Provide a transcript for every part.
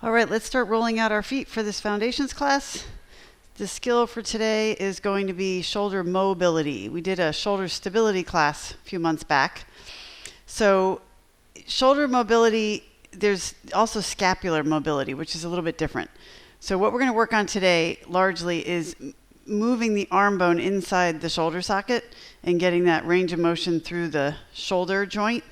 All right, let's start rolling out our feet for this foundations class. The skill for today is going to be shoulder mobility. We did a shoulder stability class a few months back. So shoulder mobility, there's also scapular mobility, which is a little bit different. So what we're going to work on today largely is moving the arm bone inside the shoulder socket and getting that range of motion through the shoulder joint.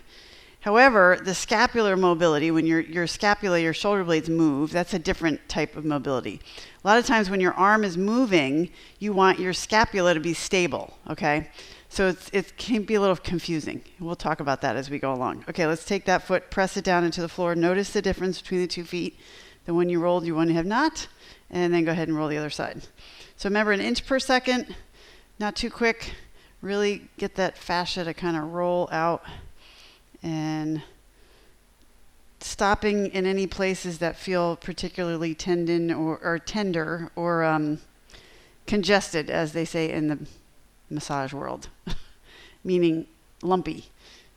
However, the scapular mobility, when your scapula, your shoulder blades move, that's a different type of mobility. A lot of times when your arm is moving, you want your scapula to be stable, okay? So it can be a little confusing. We'll talk about that as we go along. Okay, let's take that foot, press it down into the floor. Notice the difference between the 2 feet. The one you rolled, you one you have not. And then go ahead and roll the other side. So remember, 1 inch per second, not too quick. Really get that fascia to kind of roll out. And stopping in any places that feel particularly tender or congested, as they say in the massage world, meaning lumpy.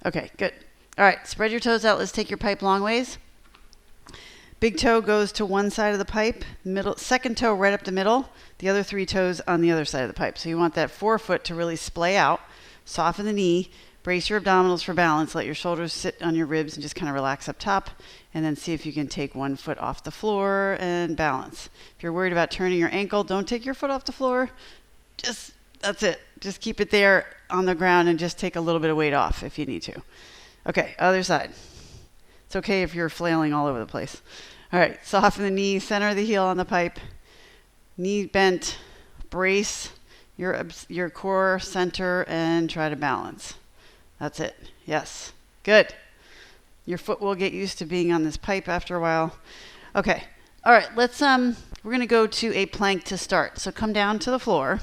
Okay, good. All right, spread your toes out. Let's take your pipe long ways. Big toe goes to one side of the pipe, second toe right up the middle, the other 3 toes on the other side of the pipe. So you want that forefoot to really splay out, soften the knee, brace your abdominals for balance, let your shoulders sit on your ribs and just kind of relax up top, and then see if you can take 1 foot off the floor and balance. If you're worried about turning your ankle, don't take your foot off the floor. That's it. Just keep it there on the ground and just take a little bit of weight off if you need to. Okay, other side. It's okay if you're flailing all over the place. All right, soften the knee, center the heel on the pipe, knee bent, brace your core center, and try to balance. That's it. Yes. Good. Your foot will get used to being on this pipe after a while. Okay. All right, we're going to go to a plank to start. So come down to the floor.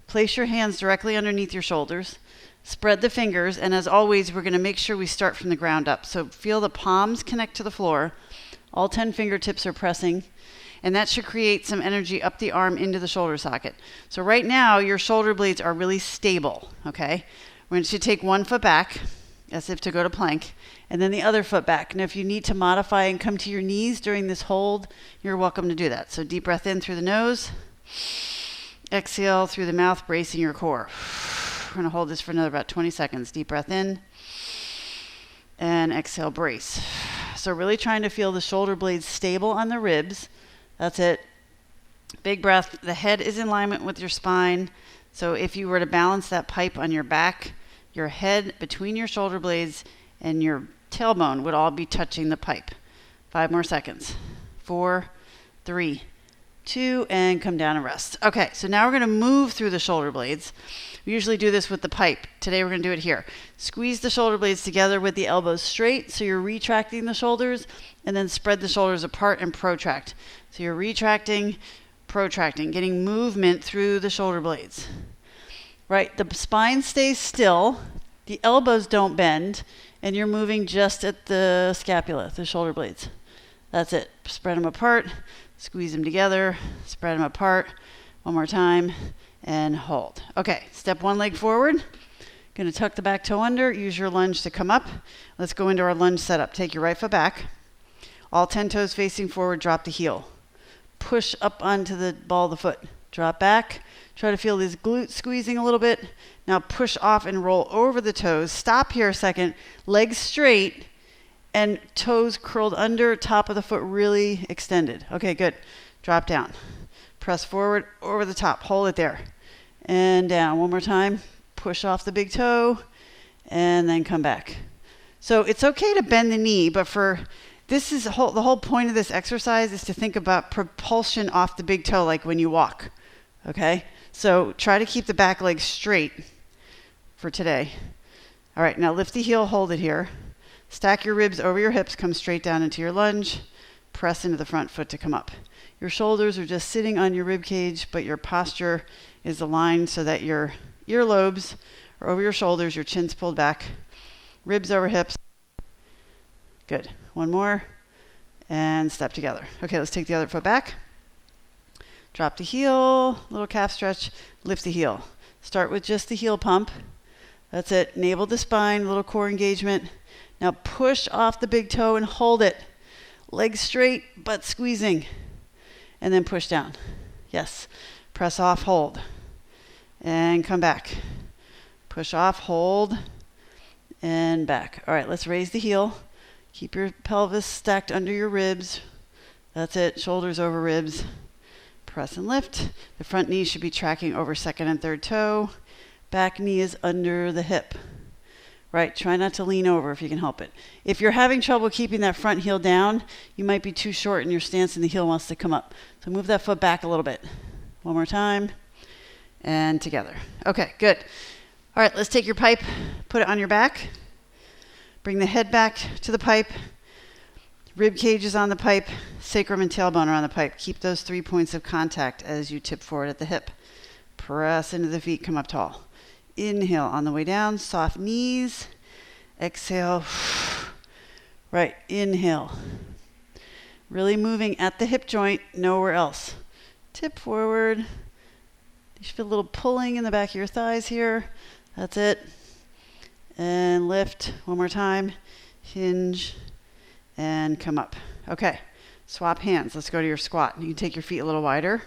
Place your hands directly underneath your shoulders. Spread the fingers, and as always, we're going to make sure we start from the ground up. So feel the palms connect to the floor. All 10 fingertips are pressing, and that should create some energy up the arm into the shoulder socket. So right now, your shoulder blades are really stable, okay? We're going to take 1 foot back, as if to go to plank, and then the other foot back. Now, if you need to modify and come to your knees during this hold, you're welcome to do that. So deep breath in through the nose. Exhale through the mouth, bracing your core. We're going to hold this for another about 20 seconds. Deep breath in. And exhale, brace. So really trying to feel the shoulder blades stable on the ribs. That's it. Big breath. The head is in alignment with your spine. So if you were to balance that pipe on your back, your head between your shoulder blades and your tailbone would all be touching the pipe. 5 more seconds. 4, 3, 2, and come down and rest. Okay, so now we're going to move through the shoulder blades. We usually do this with the pipe. Today we're going to do it here. Squeeze the shoulder blades together with the elbows straight, so you're retracting the shoulders, and then spread the shoulders apart and protract. So you're retracting, protracting, getting movement through the shoulder blades. Right, the spine stays still, the elbows don't bend, and you're moving just at the scapula, the shoulder blades. That's it. Spread them apart, squeeze them together, spread them apart. 1 more time, and hold. Okay, step 1 leg forward. Going to tuck the back toe under, use your lunge to come up. Let's go into our lunge setup. Take your right foot back. All 10 toes facing forward, drop the heel. Push up onto the ball of the foot. Drop back. Try to feel these glutes squeezing a little bit. Now push off and roll over the toes. Stop here a second. Legs straight and toes curled under, top of the foot really extended. Okay, good. Drop down. Press forward over the top. Hold it there. And down. 1 more time. Push off the big toe and then come back. So it's okay to bend the knee, but the whole point of this exercise is to think about propulsion off the big toe like when you walk. Okay? So try to keep the back leg straight for today. All right, now lift the heel, hold it here. Stack your ribs over your hips, come straight down into your lunge. Press into the front foot to come up. Your shoulders are just sitting on your rib cage, but your posture is aligned so that your earlobes are over your shoulders, your chin's pulled back, ribs over hips. Good. 1 more, and step together. Okay, let's take the other foot back. Drop the heel, little calf stretch, lift the heel. Start with just the heel pump. That's it. Navel to spine, little core engagement. Now push off the big toe and hold it. Legs straight, butt squeezing. And then push down. Yes. Press off, hold. And come back. Push off, hold, and back. All right, let's raise the heel. Keep your pelvis stacked under your ribs. That's it. Shoulders over ribs. Press and lift. The front knee should be tracking over second and third toe. Back knee is under the hip. Right, try not to lean over if you can help it. If you're having trouble keeping that front heel down, you might be too short in your stance and the heel wants to come up. So move that foot back a little bit. One more time. And together. Okay, good. All right, let's take your pipe, put it on your back. Bring the head back to the pipe. Rib cage is on the pipe. Sacrum and tailbone are on the pipe. Keep those 3 points of contact as you tip forward at the hip. Press into the feet, come up tall. Inhale on the way down, soft knees. Exhale. Right, inhale. Really moving at the hip joint, nowhere else. Tip forward. You should feel a little pulling in the back of your thighs here. That's it. And lift one more time. Hinge and come up. Okay, swap hands. Let's go to your squat. You can take your feet a little wider.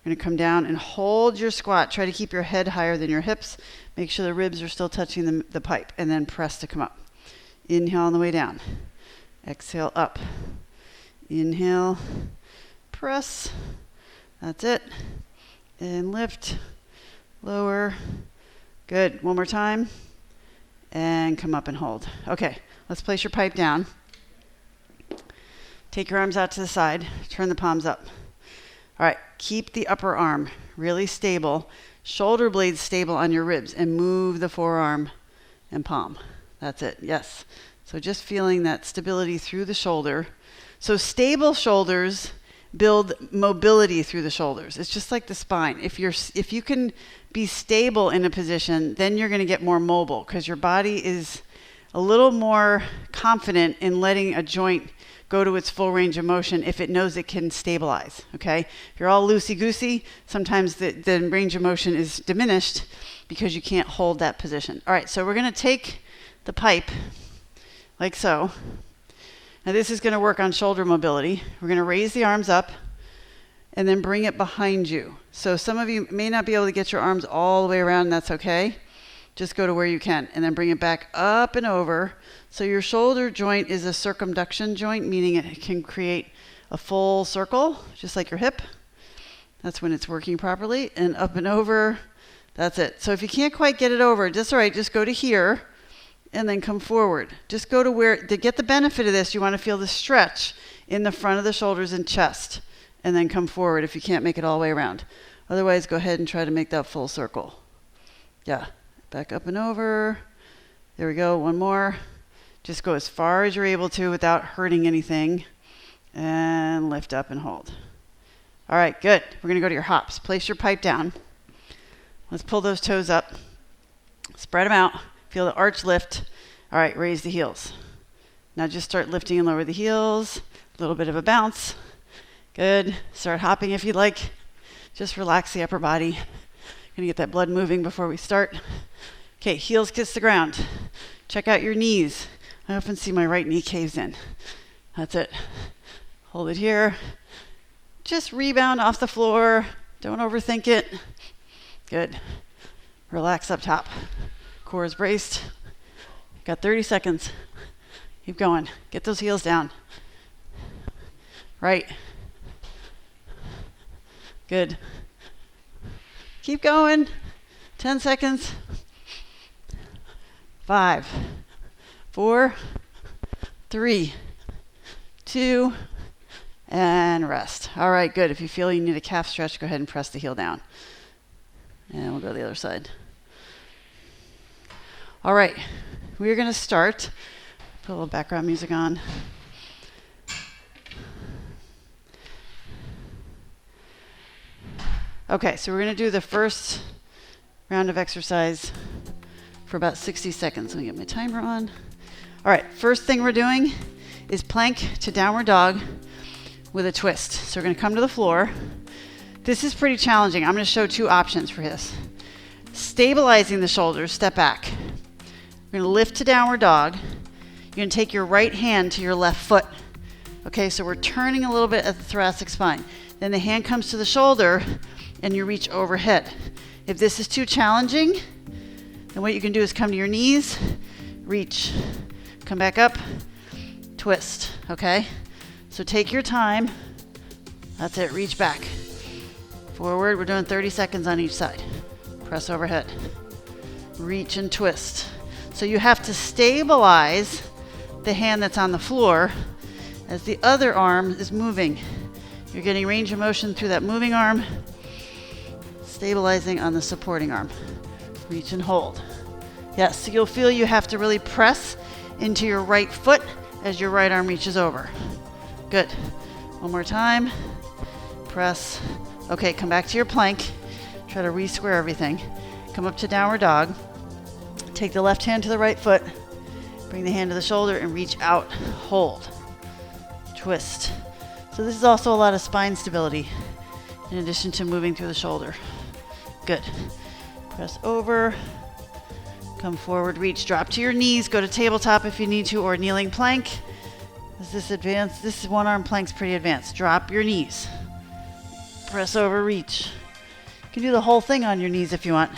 You're going to come down and hold your squat. Try to keep your head higher than your hips. Make sure the ribs are still touching the pipe. And then press to come up. Inhale on the way down. Exhale up. Inhale. Press. That's it. And lift. Lower. Good. One more time. And come up and hold. Okay. Let's place your pipe down. Take your arms out to the side. Turn the palms up. All right, keep the upper arm really stable, shoulder blades stable on your ribs, and move the forearm and palm. That's it, yes. So just feeling that stability through the shoulder. So stable shoulders build mobility through the shoulders. It's just like the spine. If you can be stable in a position, then you're going to get more mobile because your body is a little more confident in letting a joint go to its full range of motion if it knows it can stabilize, okay? If you're all loosey-goosey, sometimes the range of motion is diminished because you can't hold that position. All right, so we're going to take the pipe like so. Now this is going to work on shoulder mobility. We're going to raise the arms up and then bring it behind you. So some of you may not be able to get your arms all the way around, and that's okay. Just go to where you can and then bring it back up and over. So your shoulder joint is a circumduction joint, meaning it can create a full circle, just like your hip. That's when it's working properly. And up and over, that's it. So if you can't quite get it over, that's all right. Just go to here and then come forward. Just go to where, to get the benefit of this, you want to feel the stretch in the front of the shoulders and chest. And then come forward if you can't make it all the way around. Otherwise, go ahead and try to make that full circle. Yeah. Back up and over. There we go. One more. Just go as far as you're able to without hurting anything. And lift up and hold. All right, good. We're going to go to your hops. Place your pipe down. Let's pull those toes up. Spread them out. Feel the arch lift. All right, raise the heels. Now just start lifting and lower the heels. A little bit of a bounce. Good. Start hopping if you'd like. Just relax the upper body. Gonna get that blood moving before we start. Okay, heels kiss the ground. Check out your knees. I often see my right knee caves in. That's it. Hold it here. Just rebound off the floor. Don't overthink it. Good. Relax up top. Core is braced. Got 30 seconds. Keep going. Get those heels down. Right. Good. Keep going. 10 seconds. 5, 4, 3, 2, and rest. All right, good. If you feel you need a calf stretch, go ahead and press the heel down. And we'll go to the other side. All right, we're going to start. Put a little background music on. Okay, so we're going to do the first round of exercise for about 60 seconds. Let me get my timer on. All right, first thing we're doing is plank to downward dog with a twist. So we're going to come to the floor. This is pretty challenging. I'm going to show two options for this. Stabilizing the shoulders, step back. We're going to lift to downward dog. You're going to take your right hand to your left foot. Okay, so we're turning a little bit at the thoracic spine. Then the hand comes to the shoulder and you reach overhead. If this is too challenging, then what you can do is come to your knees, reach, come back up, twist, okay? So take your time. That's it, reach back. Forward, we're doing 30 seconds on each side. Press overhead. Reach and twist. So you have to stabilize the hand that's on the floor as the other arm is moving. You're getting range of motion through that moving arm, stabilizing on the supporting arm. Reach and hold. Yes, so you'll feel you have to really press into your right foot as your right arm reaches over. Good. One more time. Press. Okay, come back to your plank. Try to re-square everything. Come up to downward dog. Take the left hand to the right foot. Bring the hand to the shoulder and reach out. Hold. Twist. So this is also a lot of spine stability in addition to moving through the shoulder. Good. Press over. Come forward, reach, drop to your knees, go to tabletop if you need to, or kneeling plank. Is this advanced? This one arm plank's pretty advanced. Drop your knees. Press over, reach. You can do the whole thing on your knees if you want.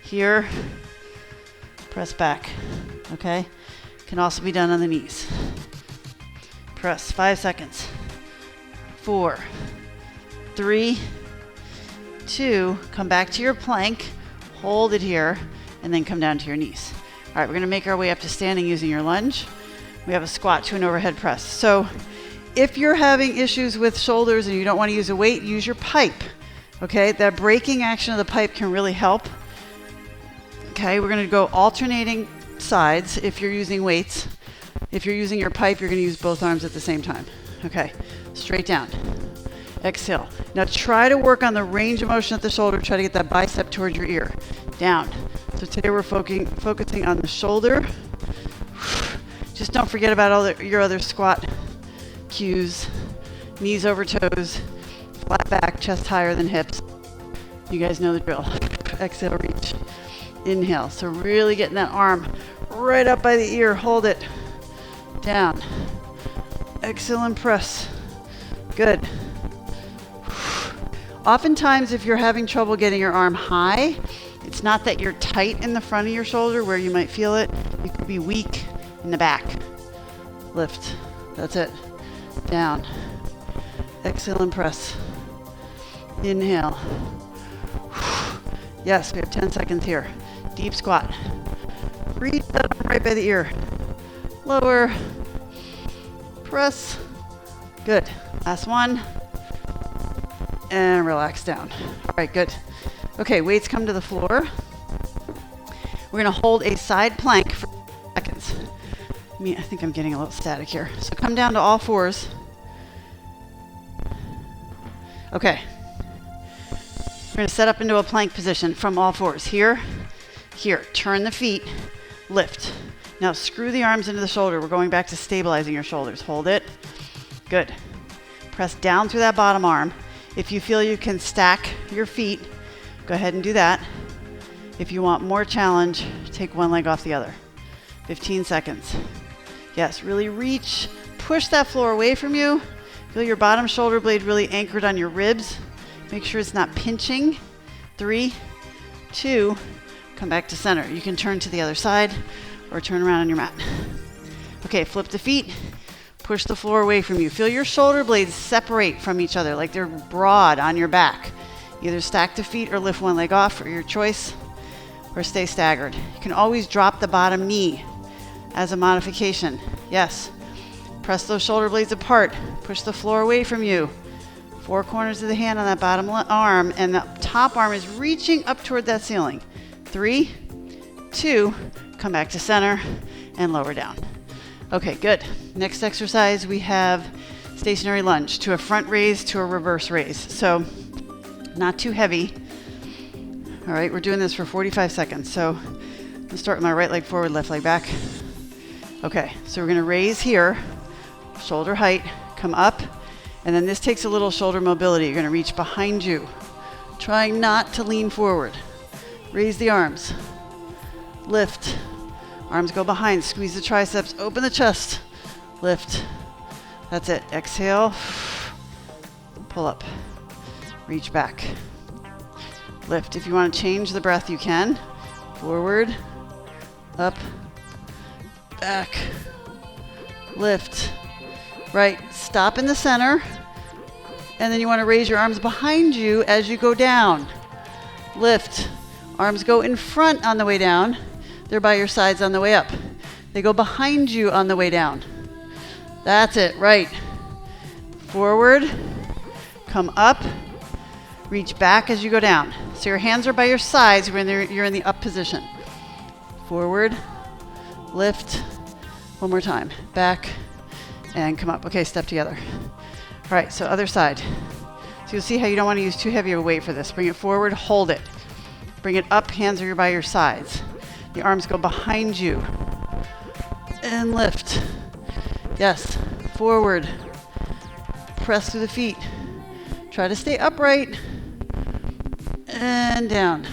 Here, press back. Okay? Can also be done on the knees. Press, 5 seconds. 4, 3, 2, come back to your plank, hold it here, and then come down to your knees. All right, we're gonna make our way up to standing using your lunge. We have a squat to an overhead press. So if you're having issues with shoulders and you don't wanna use a weight, use your pipe, okay? That braking action of the pipe can really help. Okay, we're gonna go alternating sides if you're using weights. If you're using your pipe, you're gonna use both arms at the same time. Okay, straight down. Exhale. Now try to work on the range of motion at the shoulder. Try to get that bicep towards your ear. Down. So today we're focusing on the shoulder. Just don't forget about all your other squat cues. Knees over toes. Flat back, chest higher than hips. You guys know the drill. Exhale, reach. Inhale. So really getting that arm right up by the ear. Hold it. Down. Exhale and press. Good. Oftentimes, if you're having trouble getting your arm high, it's not that you're tight in the front of your shoulder where you might feel it. You could be weak in the back. Lift. That's it. Down. Exhale and press. Inhale. Yes, we have 10 seconds here. Deep squat. Reach that arm right by the ear. Lower. Press. Good. Last one. And relax down. All right, good. Okay, weights come to the floor. We're gonna hold a side plank for seconds. I think I'm getting a little static here. So come down to all fours. Okay. We're gonna set up into a plank position from all fours. Here, here, turn the feet, lift. Now screw the arms into the shoulder. We're going back to stabilizing your shoulders. Hold it. Good. Press down through that bottom arm. If you feel you can stack your feet, go ahead and do that. If you want more challenge, take one leg off the other. 15 seconds. Yes, really reach, push that floor away from you. Feel your bottom shoulder blade really anchored on your ribs. Make sure it's not pinching. 3, 2, come back to center. You can turn to the other side or turn around on your mat. Okay, flip the feet. Push the floor away from you. Feel your shoulder blades separate from each other like they're broad on your back. Either stack the feet or lift one leg off, or your choice, or stay staggered. You can always drop the bottom knee as a modification. Yes. Press those shoulder blades apart. Push the floor away from you. 4 corners of the hand on that bottom arm, and the top arm is reaching up toward that ceiling. 3, 2, come back to center and lower down. Okay, good. Next exercise, we have stationary lunge to a front raise to a reverse raise. So not too heavy. All right, we're doing this for 45 seconds. So I'll start with my right leg forward, left leg back. Okay, so we're gonna raise here, shoulder height, come up, and then this takes a little shoulder mobility. You're gonna reach behind you, trying not to lean forward. Raise the arms, lift. Arms go behind, squeeze the triceps, open the chest, lift. That's it. Exhale. Pull up. Reach back. Lift. If you want to change the breath, you can. Forward. Up. Back. Lift. Right. Stop in the center. And then you want to raise your arms behind you as you go down. Lift. Arms go in front on the way down. They're by your sides on the way up. They go behind you on the way down. That's it. Right. Forward. Come up. Reach back as you go down. So your hands are by your sides when you're in the up position. Forward. Lift. One more time. Back. And come up. Okay, step together. All right, so other side. So you'll see how you don't want to use too heavy of a weight for this. Bring it forward. Hold it. Bring it up. Hands are by your sides. The arms go behind you. And lift. Yes. Forward. Press through the feet. Try to stay upright. And down.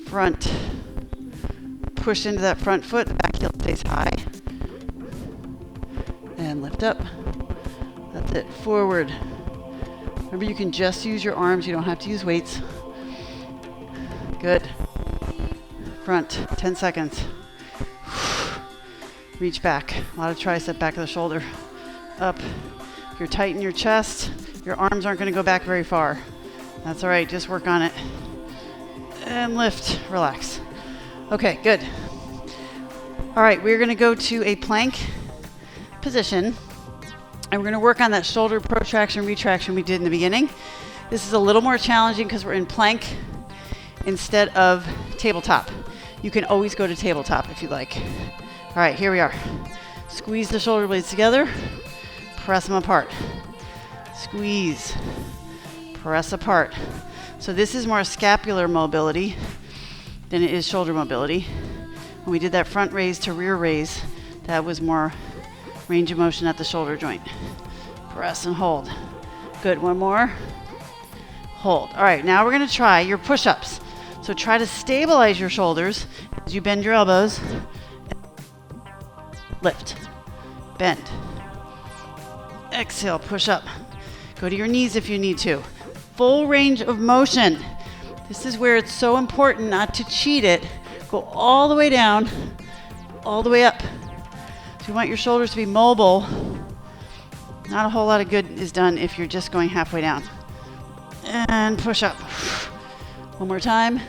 Front. Push into that front foot. The back heel stays high. And lift up. That's it. Forward. Remember, you can just use your arms. You don't have to use weights. Good. Front. 10 seconds. Reach back. A lot of tricep, back of the shoulder. Up. If you're tight in your chest, your arms aren't going to go back very far. That's all right. Just work on it. And lift. Relax. Okay, good. All right, we're going to go to a plank position. And we're going to work on that shoulder protraction, retraction we did in the beginning. This is a little more challenging because we're in plank instead of tabletop. You can always go to tabletop if you like. All right, here we are. Squeeze the shoulder blades together. Press them apart. Squeeze. Press apart. So this is more scapular mobility than it is shoulder mobility. When we did that front raise to rear raise, that was more range of motion at the shoulder joint. Press and hold. Good, one more. Hold. All right, now we're gonna try your push-ups. So try to stabilize your shoulders as you bend your elbows. Lift. Bend. Exhale, push up. Go to your knees if you need to. Full range of motion. This is where it's so important not to cheat it. Go all the way down, all the way up. If you want your shoulders to be mobile, not a whole lot of good is done if you're just going halfway down. And push up. One more time.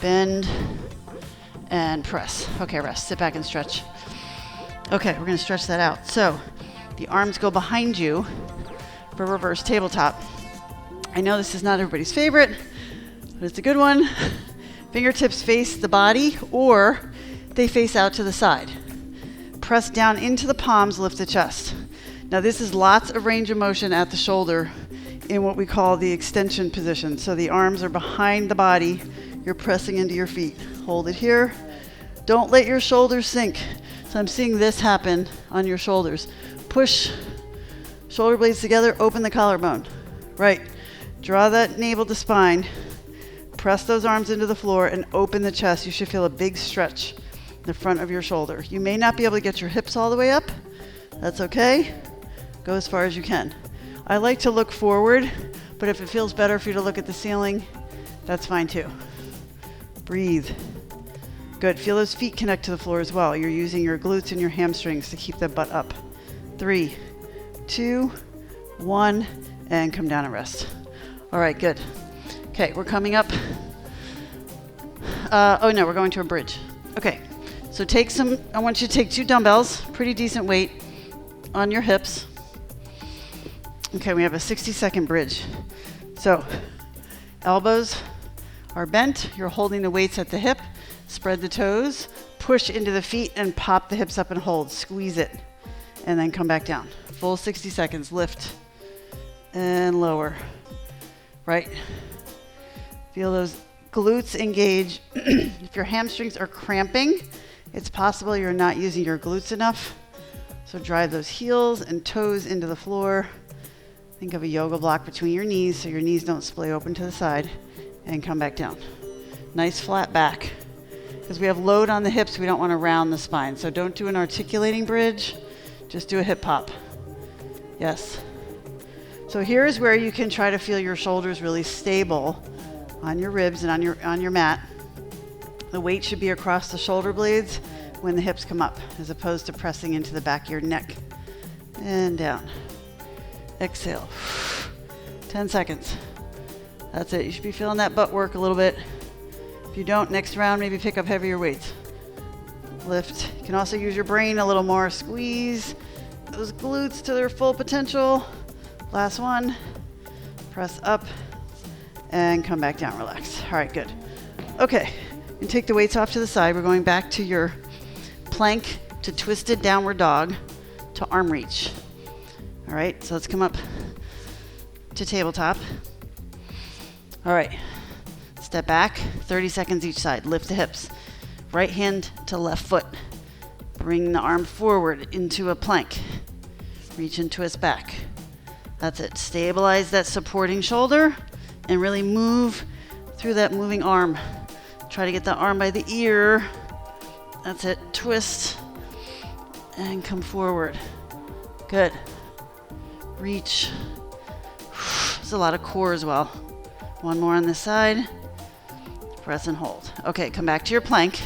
Bend and press. Okay, rest. Sit back and stretch. Okay, we're going to stretch that out. So the arms go behind you for reverse tabletop. I know this is not everybody's favorite, but it's a good one. Fingertips face the body or they face out to the side. Press down into the palms, lift the chest. Now this is lots of range of motion at the shoulder in what we call the extension position. So the arms are behind the body. You're pressing into your feet. Hold it here. Don't let your shoulders sink. So I'm seeing this happen on your shoulders. Push shoulder blades together, open the collarbone. Right. Draw that navel to spine. Press those arms into the floor and open the chest. You should feel a big stretch in the front of your shoulder. You may not be able to get your hips all the way up. That's okay. Go as far as you can. I like to look forward, but if it feels better for you to look at the ceiling, that's fine too. Breathe. Good. Feel those feet connect to the floor as well. You're using your glutes and your hamstrings to keep the butt up. 3, 2, 1, and come down and rest. All right, good. Okay, we're coming up. We're going to a bridge. Okay, so I want you to take 2 dumbbells, pretty decent weight, on your hips. Okay, we have a 60-second bridge. So, elbows are bent. You're holding the weights at the hip. Spread the toes, push into the feet, and pop the hips up and hold. Squeeze it, and then come back down. Full 60 seconds. Lift and lower. Right? Feel those glutes engage. If your hamstrings are cramping, it's possible you're not using your glutes enough. So drive those heels and toes into the floor. Think of a yoga block between your knees so your knees don't splay open to the side, and come back down. Nice flat back. Because we have load on the hips, we don't want to round the spine. So don't do an articulating bridge, just do a hip hop. Yes. So here's where you can try to feel your shoulders really stable on your ribs and on your mat. The weight should be across the shoulder blades when the hips come up, as opposed to pressing into the back of your neck. And down. Exhale. 10 seconds. That's it. You should be feeling that butt work a little bit. If you don't, next round, maybe pick up heavier weights. Lift. You can also use your brain a little more. Squeeze those glutes to their full potential. Last one. Press up and come back down. Relax. All right, good. Okay. And take the weights off to the side. We're going back to your plank to twisted downward dog to arm reach. All right, so let's come up to tabletop. All right, step back, 30 seconds each side. Lift the hips. Right hand to left foot. Bring the arm forward into a plank. Reach and twist back. That's it. Stabilize that supporting shoulder and really move through that moving arm. Try to get the arm by the ear. That's it. Twist and come forward. Good. Reach. There's a lot of core as well. One more on this side. Press and hold. Okay, come back to your plank.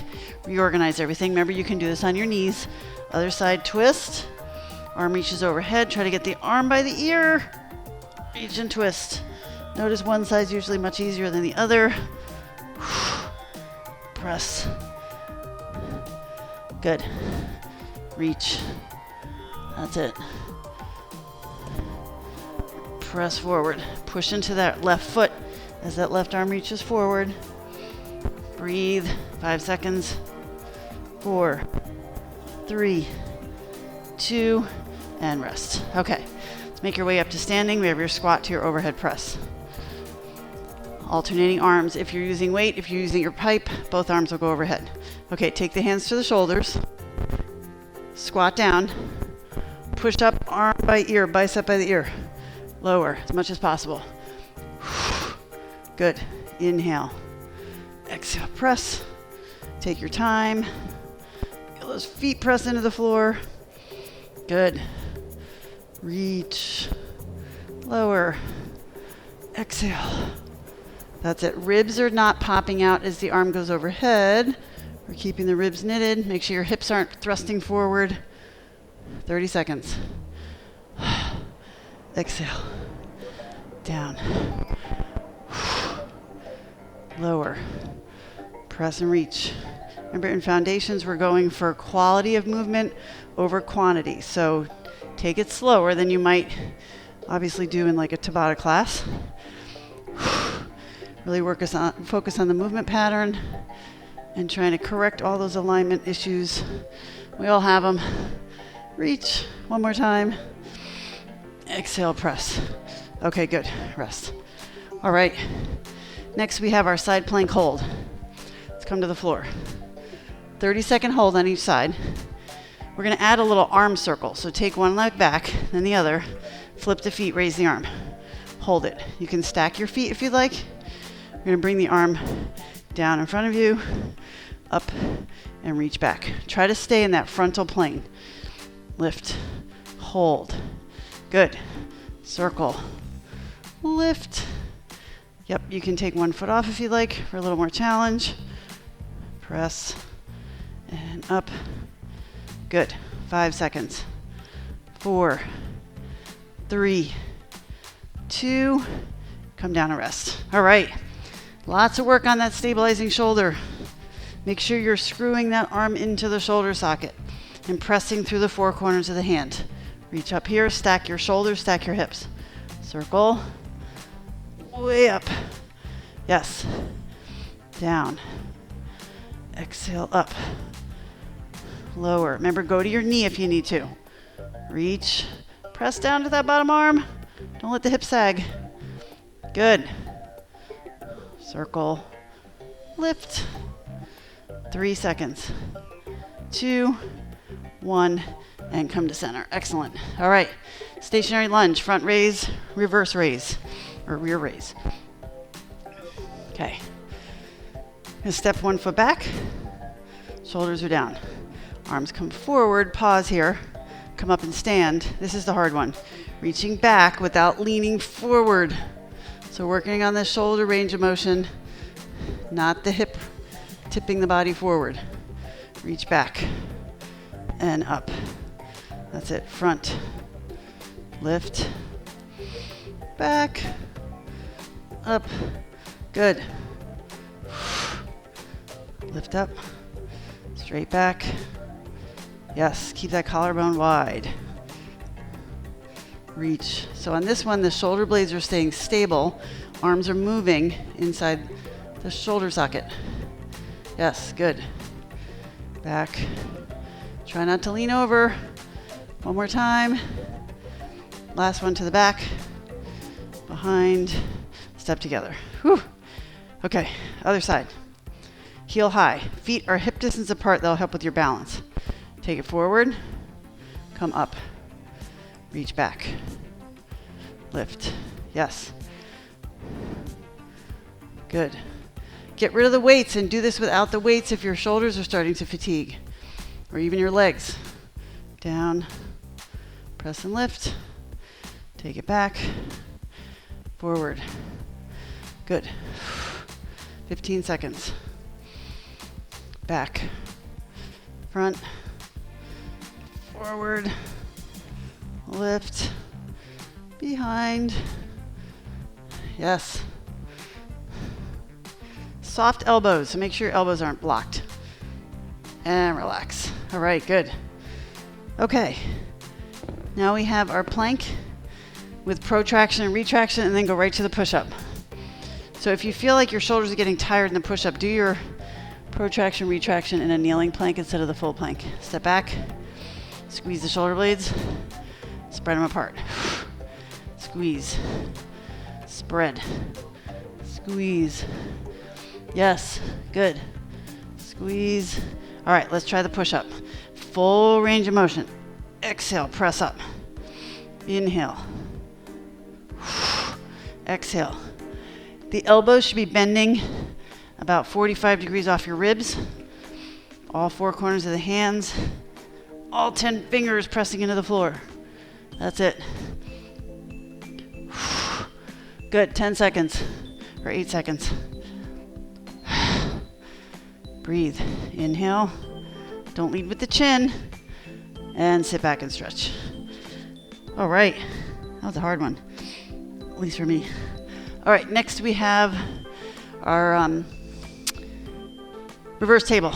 Reorganize everything. Remember, you can do this on your knees. Other side, twist. Arm reaches overhead. Try to get the arm by the ear. Reach and twist. Notice one side's usually much easier than the other. Press. Good. Reach. That's it. Press forward. Push into that left foot as that left arm reaches forward. Breathe. 5 seconds. 4, 3, 2, and rest. Okay. Let's make your way up to standing. We have your squat to your overhead press. Alternating arms. If you're using weight, if you're using your pipe, both arms will go overhead. Okay, take the hands to the shoulders. Squat down. Push up, arm by ear, bicep by the ear. Lower as much as possible. Good. Inhale. Exhale. Press. Take your time. Feel those feet press into the floor. Good. Reach. Lower. Exhale. That's it. Ribs are not popping out as the arm goes overhead. We're keeping the ribs knitted. Make sure your hips aren't thrusting forward. 30 seconds. Exhale. Down. Lower. Press and reach. Remember, in foundations, we're going for quality of movement over quantity. So take it slower than you might obviously do in like a Tabata class. Really focus on the movement pattern and trying to correct all those alignment issues. We all have them. Reach. One more time. Exhale, press. Okay, good. Rest. All right. Next, we have our side plank hold. Let's come to the floor. 30-second hold on each side. We're going to add a little arm circle. So take one leg back, then the other. Flip the feet, raise the arm. Hold it. You can stack your feet if you'd like. You're going to bring the arm down in front of you, up, and reach back. Try to stay in that frontal plane. Lift, hold. Good. Circle, lift. Yep, you can take one foot off if you like for a little more challenge. Press, and up. Good. 5 seconds. 4, 3, 2, come down and rest. All right. Lots of work on that stabilizing shoulder. Make sure you're screwing that arm into the shoulder socket and pressing through the four corners of the hand. Reach up here, stack your shoulders, stack your hips. Circle. Way up. Yes. Down. Exhale, up. Lower. Remember, go to your knee if you need to. Reach. Press down to that bottom arm. Don't let the hip sag. Good. Circle. Lift. 3 seconds. 2, 1, and come to center. Excellent. All right. Stationary lunge, front raise, reverse raise, or rear raise. Okay. Gonna step 1 foot back. Shoulders are down. Arms come forward. Pause here. come up and stand. This is the hard one. Reaching back without leaning forward. So working on the shoulder range of motion, not the hip tipping the body forward. Reach back and up. That's it. Front, lift, back, up. Good. Lift up, straight back. Yes, keep that collarbone wide. Reach. So on this one, the shoulder blades are staying stable. Arms are moving inside the shoulder socket. Yes, good. Back. Try not to lean over. One more time. Last one to the back. Behind. Step together. Whew. Okay, other side. Heel high. Feet are hip distance apart. That'll help with your balance. Take it forward. Come up. Reach back. Lift. Yes. Good. Get rid of the weights and do this without the weights if your shoulders are starting to fatigue, or even your legs. Down. Press and lift. Take it back. Forward. Good. 15 seconds. Back. Front. Forward. Lift. Behind. Yes. Soft elbows, so make sure your elbows aren't blocked. And relax. All right, good. Okay. Now we have our plank with protraction and retraction, and then go right to the push-up. So if you feel like your shoulders are getting tired in the push-up, do your protraction, retraction in a kneeling plank instead of the full plank. Step back, squeeze the shoulder blades, spread them apart. Squeeze, spread, squeeze. Yes, good. Squeeze. All right, let's try the push-up. Full range of motion. Exhale, press up. Inhale. Exhale. The elbows should be bending about 45 degrees off your ribs. All four corners of the hands. All 10 fingers pressing into the floor. That's it. Good, 10 seconds or 8 seconds. Breathe. Inhale. Don't lead with the chin. And sit back and stretch. All right. That was a hard one, at least for me. All right, next we have our reverse table.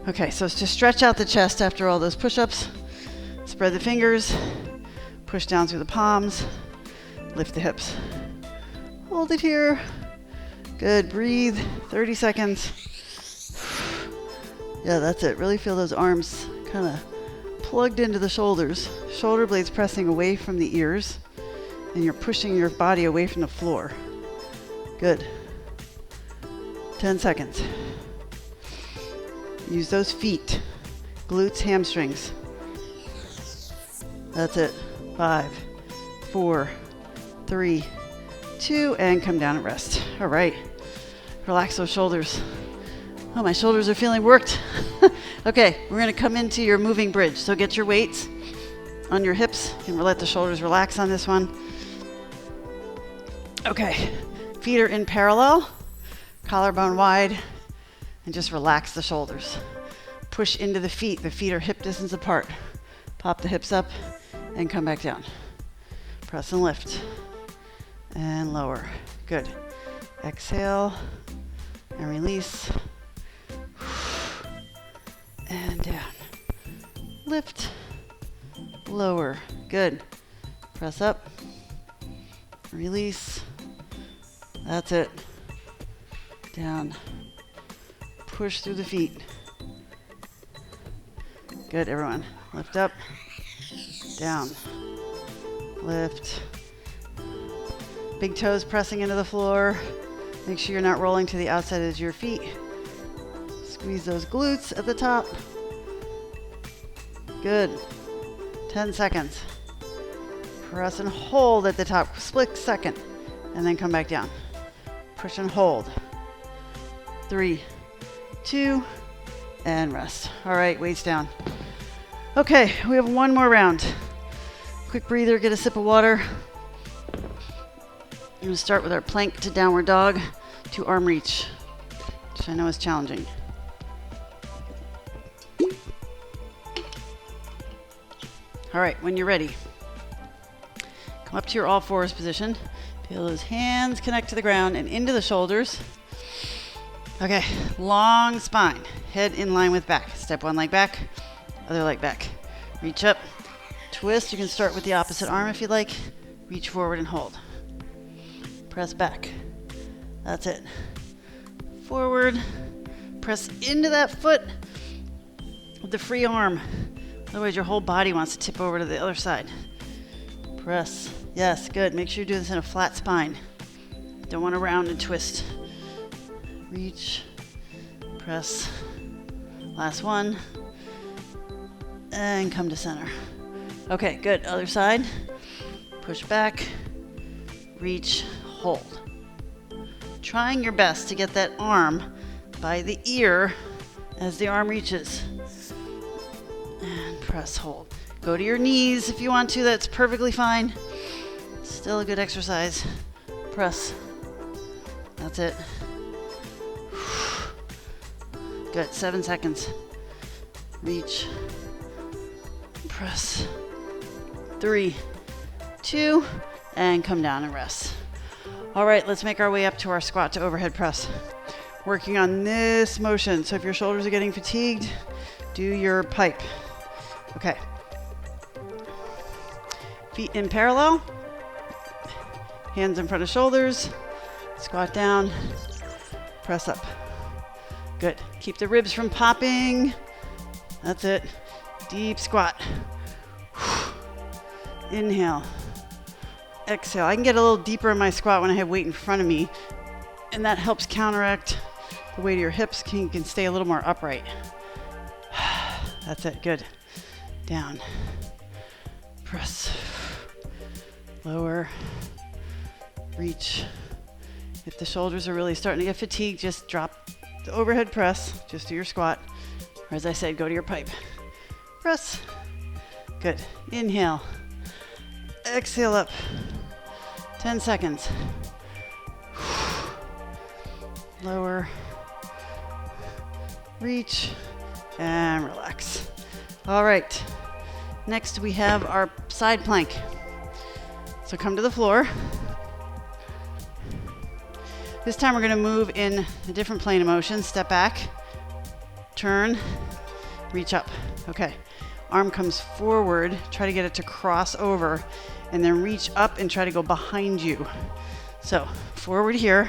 Okay, so it's to stretch out the chest after all those push-ups. Spread the fingers. Push down through the palms. Lift the hips. Hold it here. Good, breathe, 30 seconds. Yeah, that's it. Really feel those arms kind of plugged into the shoulders. Shoulder blades pressing away from the ears. And you're pushing your body away from the floor. Good. 10 seconds. Use those feet. Glutes, hamstrings. That's it. 5, 4, 3, 2, and come down and rest. All right. Relax those shoulders. Oh, my shoulders are feeling worked. Okay, we're going to come into your moving bridge. So get your weights on your hips and we'll let the shoulders relax on this one. Okay, feet are in parallel, collarbone wide, and just relax the shoulders. Push into the feet. The feet are hip distance apart. Pop the hips up and come back down. Press and lift. And lower. Good. Exhale and release. And down. Lift. Lower. Good. Press up. Release. That's it. Down. Push through the feet. Good, everyone. Lift up. Down. Lift. Big toes pressing into the floor. Make sure you're not rolling to the outside edge of your feet. Squeeze those glutes at the top. Good. 10 seconds. Press and hold at the top. Split second. And then come back down. Push and hold. 3, 2, and rest. All right, weights down. Okay, we have one more round. Quick breather, get a sip of water. I'm going to start with our plank to downward dog to arm reach, which I know is challenging. All right, when you're ready, come up to your all fours position. Feel those hands connect to the ground and into the shoulders. Okay, long spine, head in line with back. Step one leg back, other leg back. Reach up, twist. You can start with the opposite arm if you like. Reach forward and hold. Press back. That's it. Forward, press into that foot with the free arm. Otherwise, your whole body wants to tip over to the other side. Press. Yes, good. Make sure you do this in a flat spine. Don't want to round and twist. Reach. Press. Last one. And come to center. Okay, good. Other side. Push back. Reach. Hold. Trying your best to get that arm by the ear as the arm reaches. And press, hold. Go to your knees if you want to. That's perfectly fine. Still a good exercise. Press. That's it. Good. 7 seconds. Reach. Press. 3, 2, and come down and rest. All right, let's make our way up to our squat to overhead press. Working on this motion. So if your shoulders are getting fatigued, do your pipe. Okay. Feet in parallel. Hands in front of shoulders. Squat down. Press up. Good. Keep the ribs from popping. That's it. Deep squat. Inhale. Exhale. I can get a little deeper in my squat when I have weight in front of me, and that helps counteract the weight of your hips. You can stay a little more upright. That's it. Good. Down. Press. Lower. Reach. If the shoulders are really starting to get fatigued, just drop the overhead press. Just do your squat. Or as I said, go to your pipe. Press. Good. Inhale. Exhale up. 10 seconds. Lower. Reach. And relax. All right. Next we have our side plank. So come to the floor. This time we're going to move in a different plane of motion. Step back. Turn. Reach up. Okay. Arm comes forward. Try to get it to cross over. And then reach up and try to go behind you. So forward here.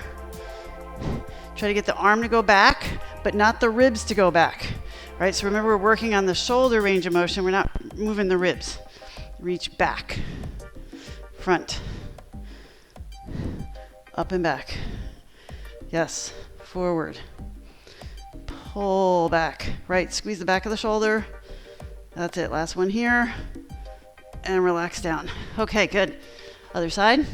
Try to get the arm to go back, but not the ribs to go back. All right, so remember we're working on the shoulder range of motion. We're not moving the ribs. Reach back. Front. Up and back. Yes, forward. Pull back. Right, squeeze the back of the shoulder. That's it, last one here. And relax down. Okay, good. Other side.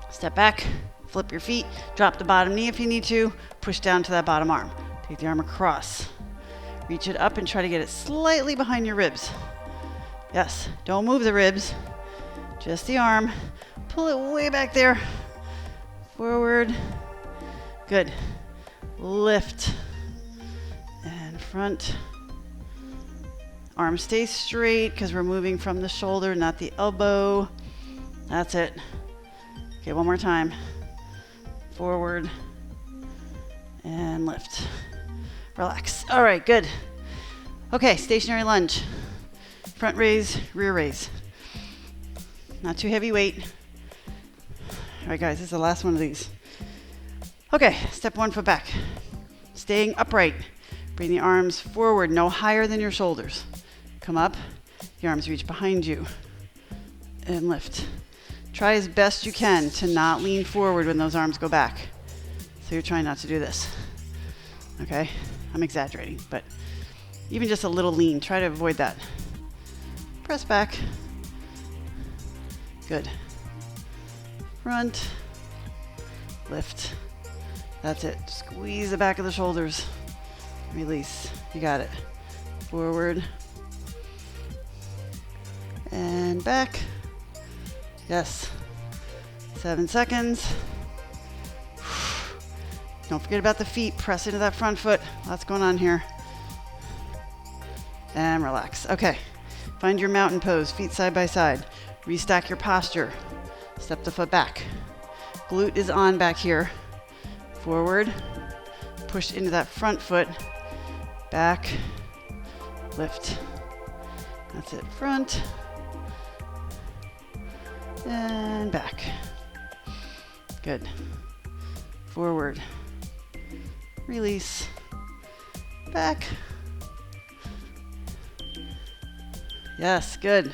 Step back, flip your feet, drop the bottom knee if you need to, push down to that bottom arm. Take the arm across. Reach it up and try to get it slightly behind your ribs. Yes, don't move the ribs, just the arm. Pull it way back there. Forward. Good. Lift. And front. Arm stays straight because we're moving from the shoulder, not the elbow. That's it. Okay, one more time. Forward. And lift. Relax. All right, good. Okay, stationary lunge. Front raise, rear raise. Not too heavy weight. All right, guys, this is the last one of these. Okay, step 1 foot back. Staying upright. Bring the arms forward, no higher than your shoulders. Come up, the arms reach behind you, and lift. Try as best you can to not lean forward when those arms go back. So you're trying not to do this. Okay, I'm exaggerating, but even just a little lean, try to avoid that. Press back. Good. Front, lift. That's it. Squeeze the back of the shoulders. Release. You got it. Forward. and back. Yes. 7 seconds. Don't forget about the feet. Press into that front foot. Lots going on here. And relax. Okay. Find your mountain pose. Feet side by side. Restack your posture. Step the foot back. Glute is on back here. Forward. Push into that front foot. Back. Lift. That's it. Front. And back. Good. Forward. Release. Back. Yes, good.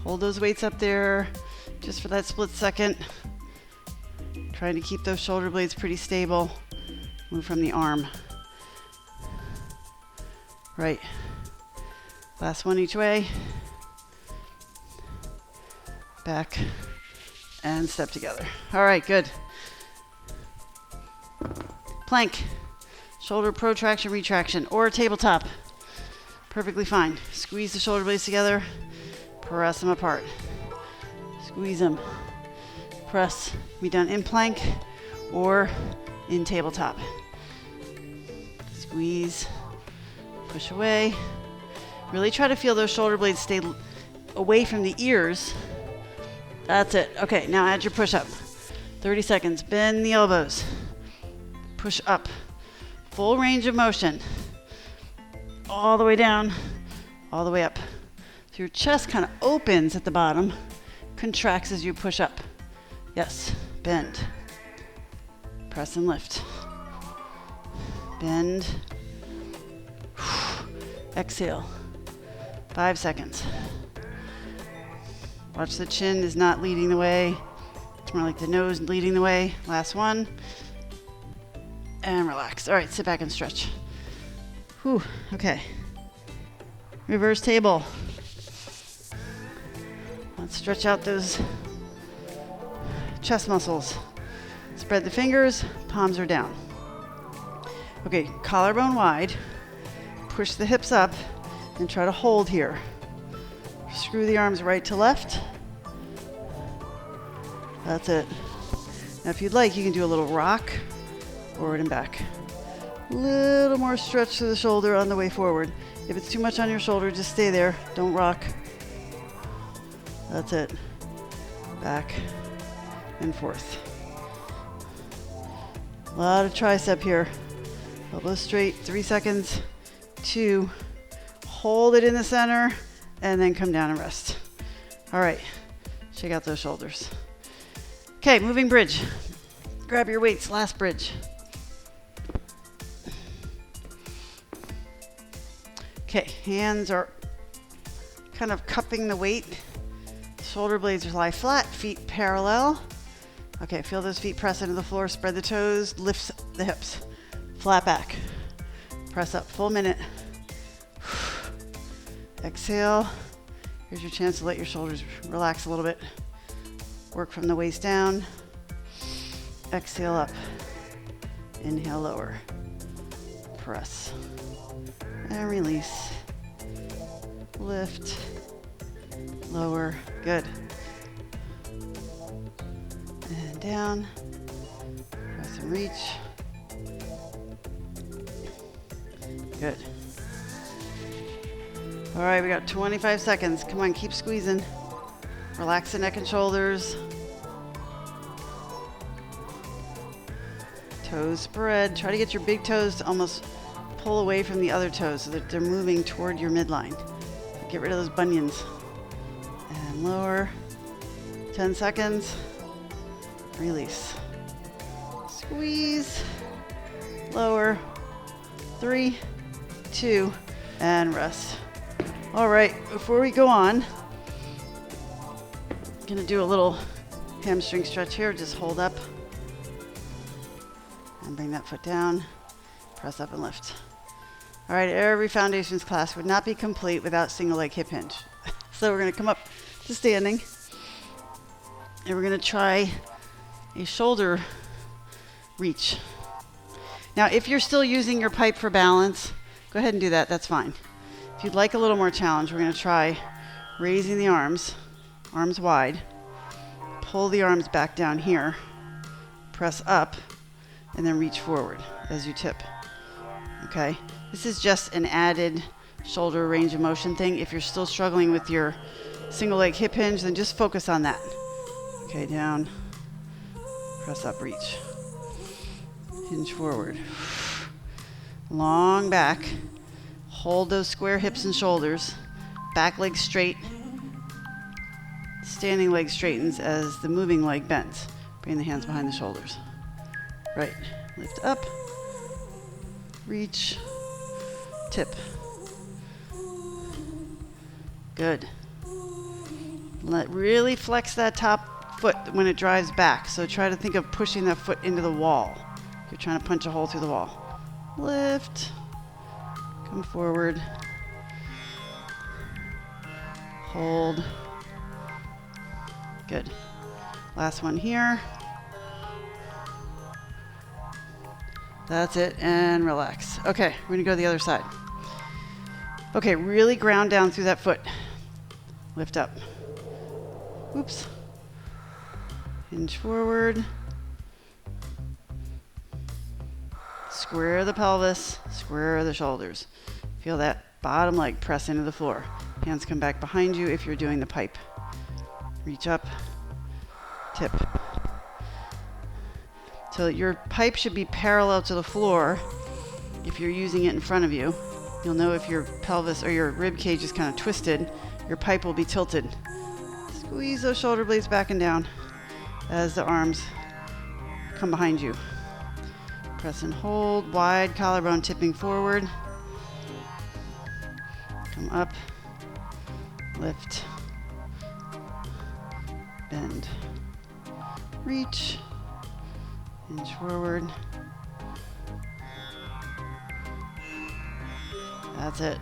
Hold those weights up there just for that split second. Trying to keep those shoulder blades pretty stable. Move from the arm. Right. Last one each way. Back. And step together. All right, good. Plank. Shoulder protraction, retraction, or tabletop. Perfectly fine. Squeeze the shoulder blades together. Press them apart. Squeeze them. Press. Be done in plank or in tabletop. Squeeze. Push away. Really try to feel those shoulder blades stay away from the ears. That's it. Okay, now add your push-up. 30 seconds. Bend the elbows. Push up. Full range of motion. All the way down, all the way up. So your chest kind of opens at the bottom, contracts as you push up. Yes, bend. Press and lift. Bend. Exhale. 5 seconds. Watch the chin is not leading the way. It's more like the nose leading the way. Last one. And relax. All right, sit back and stretch. Whew, okay. Reverse table. Let's stretch out those chest muscles. Spread the fingers, palms are down. Okay, collarbone wide. Push the hips up and try to hold here. Screw the arms right to left. That's it. Now if you'd like, you can do a little rock, forward and back. Little more stretch to the shoulder on the way forward. If it's too much on your shoulder, just stay there. Don't rock. That's it. Back and forth. A lot of tricep here. Elbows straight. 3 seconds. 2. Hold it in the center and then come down and rest. All right. Shake out those shoulders. Okay, moving bridge. Grab your weights. Last bridge. Okay, hands are kind of cupping the weight. Shoulder blades lie flat, feet parallel. Okay, feel those feet press into the floor, spread the toes, lift the hips. Flat back. Press up, full minute. Exhale. Here's your chance to let your shoulders relax a little bit. Work from the waist down. Exhale up. Inhale, lower. Press. And release. Lift. Lower. Good. And down. Press and reach. Good. All right, we got 25 seconds. Come on, keep squeezing. Relax the neck and shoulders. Toes spread. Try to get your big toes to almost pull away from the other toes so that they're moving toward your midline. Get rid of those bunions. And lower. 10 seconds. Release. Squeeze. Lower. 3, 2, and rest. All right, before we go on, I'm gonna do a little hamstring stretch here. Just hold up and bring that foot down. Press up and lift. All right, every foundations class would not be complete without single leg hip hinge. So we're gonna come up to standing and we're gonna try a shoulder reach. Now, if you're still using your pipe for balance, go ahead and do that, that's fine. If you'd like a little more challenge, we're gonna try raising the arms wide. Pull the arms back down here. Press up, and then reach forward as you tip. Okay? This is just an added shoulder range of motion thing. If you're still struggling with your single leg hip hinge, then just focus on that. Okay, down. Press up, reach. Hinge forward. Long back. Hold those square hips and shoulders. Back leg straight. Standing leg straightens as the moving leg bends. Bring the hands behind the shoulders. Right. Lift up. Reach. Tip. Good. Really flex that top foot when it drives back. So try to think of pushing that foot into the wall. You're trying to punch a hole through the wall. Lift. Come forward. Hold. Good. Last one here. That's it, and relax. Okay, we're gonna go to the other side. Okay, really ground down through that foot. Lift up. Oops. Hinge forward. Square the pelvis, square the shoulders. Feel that bottom leg press into the floor. Hands come back behind you if you're doing the pipe. Reach up, tip. So your pipe should be parallel to the floor. If you're using it in front of you, you'll know if your pelvis or your rib cage is kind of twisted, your pipe will be tilted. Squeeze those shoulder blades back and down as the arms come behind you. Press and hold, wide collarbone tipping forward. Come up, lift, bend, reach, hinge forward. That's it.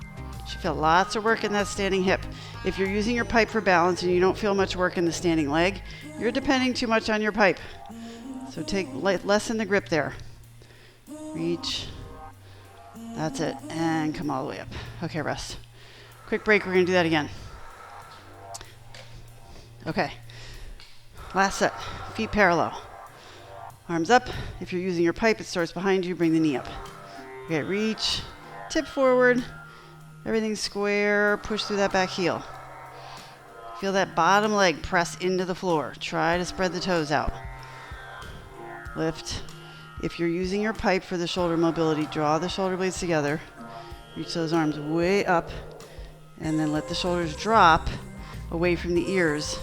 You should feel lots of work in that standing hip. If you're using your pipe for balance and you don't feel much work in the standing leg, you're depending too much on your pipe. So lessen the grip there. Reach. That's it. And come all the way up. Okay, rest. Quick break. We're going to do that again. Okay. Last set. Feet parallel. Arms up. If you're using your pipe, it starts behind you. Bring the knee up. Okay, reach. Tip forward. Everything's square. Push through that back heel. Feel that bottom leg press into the floor. Try to spread the toes out. Lift. If you're using your pipe for the shoulder mobility, draw the shoulder blades together. Reach those arms way up. And then let the shoulders drop away from the ears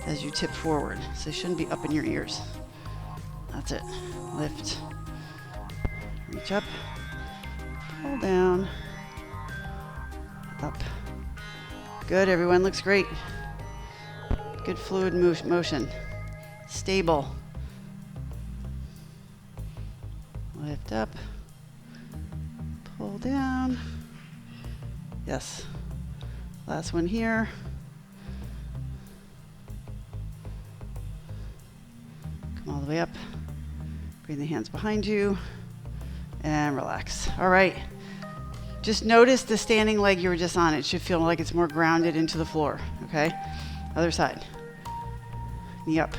as you tip forward. So they shouldn't be up in your ears. That's it. Lift. Reach up. Pull down. Up. Good, everyone. Looks great. Good fluid motion. Stable. Lift up. Pull down. Yes. Last one here. Come all the way up. Bring the hands behind you. And relax. All right. Just notice the standing leg you were just on. It should feel like it's more grounded into the floor. Okay? Other side. Knee up.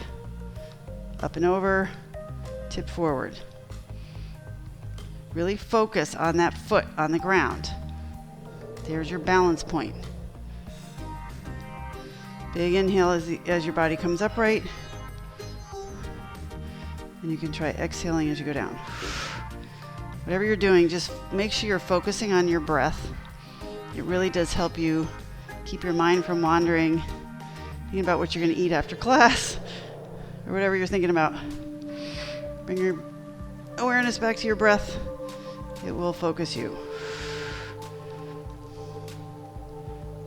Up and over. Tip forward. Really focus on that foot on the ground. There's your balance point. Big inhale as your body comes upright. And you can try exhaling as you go down. Whatever you're doing, just make sure you're focusing on your breath. It really does help you keep your mind from wandering, thinking about what you're going to eat after class, or whatever you're thinking about. Bring your awareness back to your breath. It will focus you.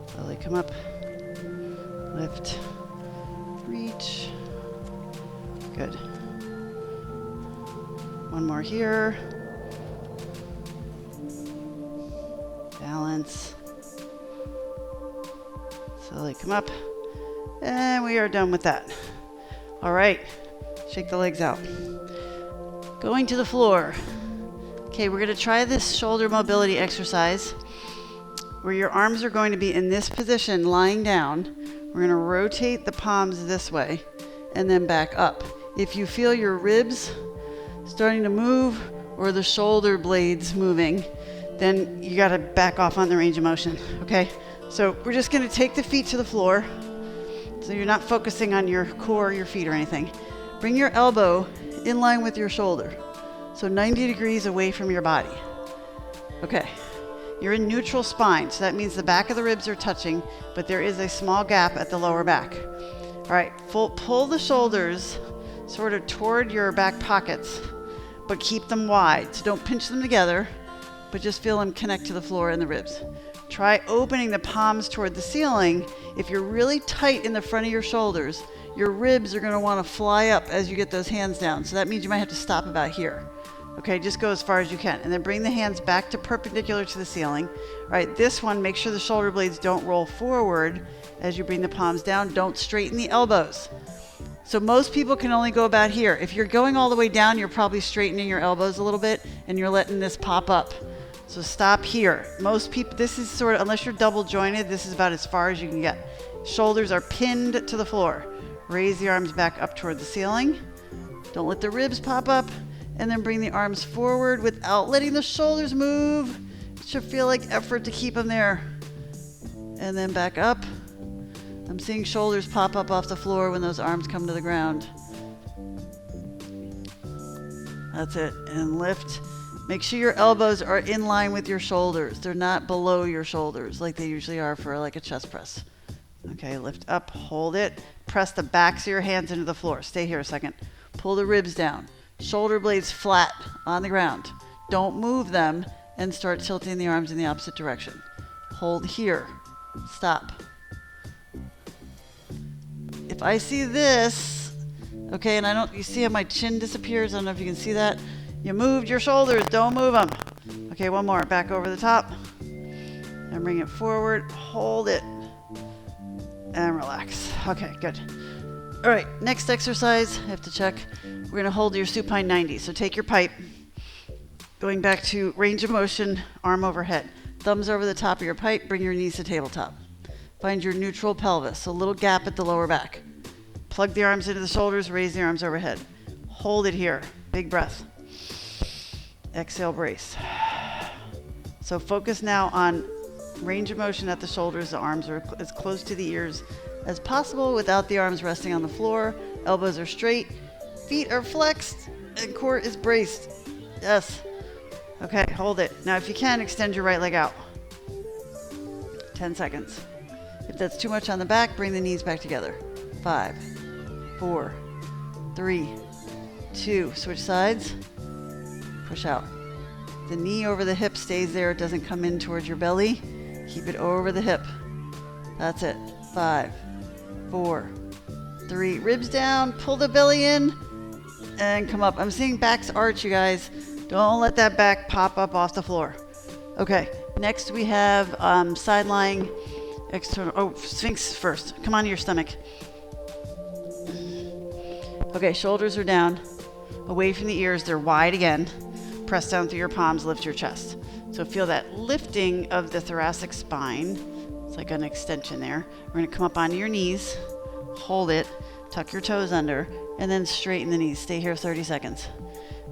Slowly come up, lift, reach. Good. One more here. Balance. Slowly come up. And we are done with that. All right. Shake the legs out. Going to the floor. Okay, we're going to try this shoulder mobility exercise where your arms are going to be in this position, lying down, we're going to rotate the palms this way and then back up. If you feel your ribs starting to move or the shoulder blades moving, then you got to back off on the range of motion, okay? So we're just going to take the feet to the floor, so you're not focusing on your core, your feet or anything. Bring your elbow in line with your shoulder, so 90 degrees away from your body. Okay, you're in neutral spine, so that means the back of the ribs are touching, but there is a small gap at the lower back. All right, pull the shoulders sort of toward your back pockets, but keep them wide. So don't pinch them together, but just feel them connect to the floor and the ribs. Try opening the palms toward the ceiling. If you're really tight in the front of your shoulders, your ribs are going to want to fly up as you get those hands down. So that means you might have to stop about here. Okay, just go as far as you can. And then bring the hands back to perpendicular to the ceiling. All right, this one, make sure the shoulder blades don't roll forward as you bring the palms down. Don't straighten the elbows. So most people can only go about here. If you're going all the way down, you're probably straightening your elbows a little bit and you're letting this pop up. So stop here. Most people, this is sort of, unless you're double jointed, this is about as far as you can get. Shoulders are pinned to the floor. Raise the arms back up toward the ceiling. Don't let the ribs pop up. And then bring the arms forward without letting the shoulders move. It should feel like effort to keep them there. And then back up. I'm seeing shoulders pop up off the floor when those arms come to the ground. That's it. And lift. Make sure your elbows are in line with your shoulders. They're not below your shoulders like they usually are for like a chest press. Okay, lift up, hold it. Press the backs of your hands into the floor. Stay here a second. Pull the ribs down. Shoulder blades flat on the ground. Don't move them and start tilting the arms in the opposite direction. Hold here. Stop. If I see this, okay, and you see how my chin disappears? I don't know if you can see that. You moved your shoulders, don't move them. Okay, one more, back over the top. And bring it forward, hold it, and relax. Okay, good. All right, next exercise, I have to check. We're gonna hold your supine 90. So take your pipe, going back to range of motion, arm overhead. Thumbs over the top of your pipe, bring your knees to tabletop. Find your neutral pelvis, a little gap at the lower back. Plug the arms into the shoulders, raise the arms overhead. Hold it here, big breath. Exhale, brace. So focus now on range of motion at the shoulders. The arms are as close to the ears as possible without the arms resting on the floor. Elbows are straight, feet are flexed, and core is braced. Yes. Okay, hold it. Now if you can, extend your right leg out. 10 seconds. If that's too much on the back, bring the knees back together. 5, 4, 3, 2, switch sides. Push out. The knee over the hip stays there. It doesn't come in towards your belly. Keep it over the hip. That's it. 5, 4, 3. Ribs down. Pull the belly in and come up. I'm seeing backs arch, you guys. Don't let that back pop up off the floor. Okay. Next we have side lying external. Oh, Sphinx first. Come onto your stomach. Okay. Shoulders are down. Away from the ears. They're wide again. Press down through your palms, lift your chest. So feel that lifting of the thoracic spine. It's like an extension there. We're going to come up onto your knees, hold it, tuck your toes under, and then straighten the knees. Stay here 30 seconds.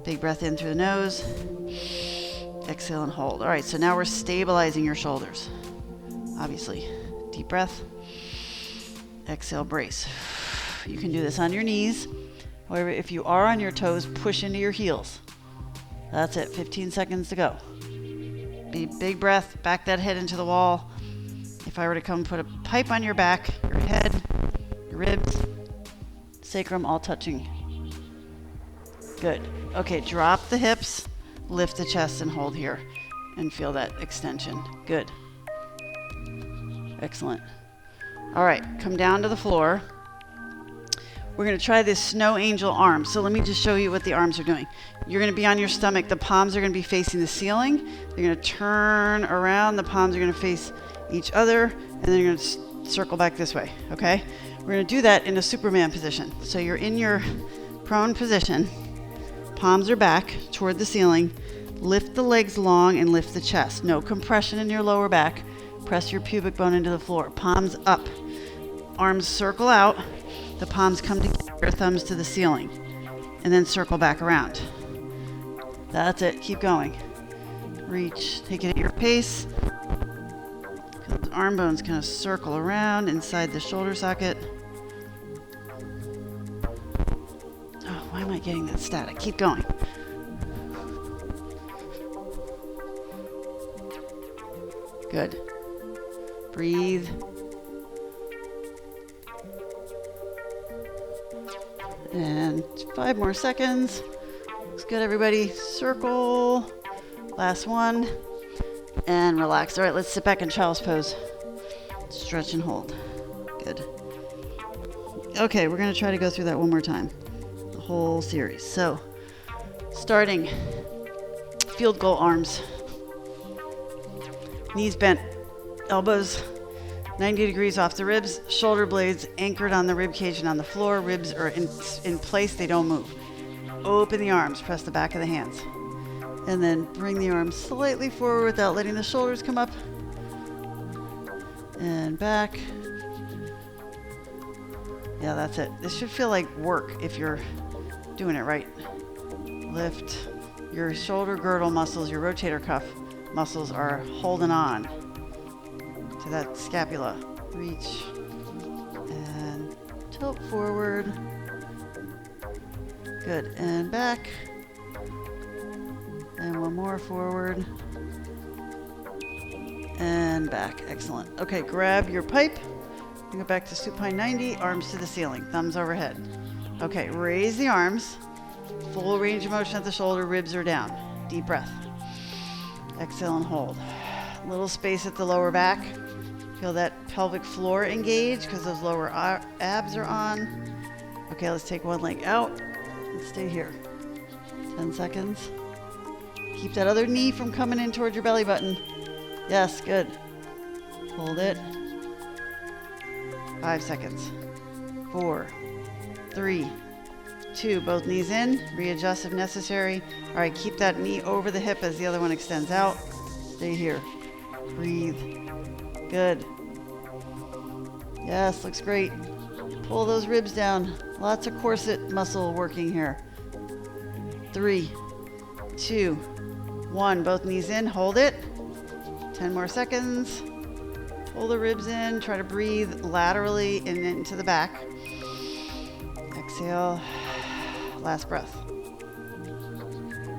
Big breath in through the nose. Exhale and hold. All right, so now we're stabilizing your shoulders. Obviously. Deep breath. Exhale, brace. You can do this on your knees. However, if you are on your toes, push into your heels. That's it, 15 seconds to go. Big breath, back that head into the wall. If I were to come put a pipe on your back, your head, your ribs, sacrum all touching. Good. Okay, drop the hips, lift the chest and hold here and feel that extension. Good. Excellent. All right, come down to the floor. We're going to try this snow angel arm. So let me just show you what the arms are doing. You're going to be on your stomach. The palms are going to be facing the ceiling. They're going to turn around. The palms are going to face each other. And then you're going to circle back this way. Okay? We're going to do that in a Superman position. So you're in your prone position. Palms are back toward the ceiling. Lift the legs long and lift the chest. No compression in your lower back. Press your pubic bone into the floor. Palms up. Arms circle out. The palms come together, thumbs to the ceiling. And then circle back around. That's it. Keep going. Reach. Take it at your pace. Feel those arm bones kind of circle around inside the shoulder socket. Oh, why am I getting that static? Keep going. Good. Breathe. And 5 more seconds. Looks good, everybody. Circle. Last one. And relax. All right, let's sit back in child's pose. Stretch and hold. Good. Okay, we're going to try to go through that one more time. The whole series. So, starting. Field goal arms. Knees bent. Elbows 90 degrees off the ribs, shoulder blades anchored on the rib cage and on the floor. Ribs are in place, they don't move. Open the arms, press the back of the hands. And then bring the arms slightly forward without letting the shoulders come up. And back. Yeah, that's it. This should feel like work if you're doing it right. Lift. Your shoulder girdle muscles, your rotator cuff muscles are holding on to that scapula. Reach and tilt forward. Good. And back. And one more forward. And back. Excellent. Okay, grab your pipe. Bring it back to supine 90. Arms to the ceiling. Thumbs overhead. Okay, raise the arms. Full range of motion at the shoulder. Ribs are down. Deep breath. Exhale and hold. Little space at the lower back. Feel that pelvic floor engage because those lower abs are on. Okay, let's take one leg out and stay here. 10 seconds. Keep that other knee from coming in towards your belly button. Yes, good. Hold it. 5 seconds. 4, 3, 2, both knees in. Readjust if necessary. All right, keep that knee over the hip as the other one extends out. Stay here. Breathe. Good. Yes, looks great. Pull those ribs down. Lots of corset muscle working here. 3, 2, 1. Both knees in. Hold it. 10 more seconds. Pull the ribs in. Try to breathe laterally and into the back. Exhale. Last breath.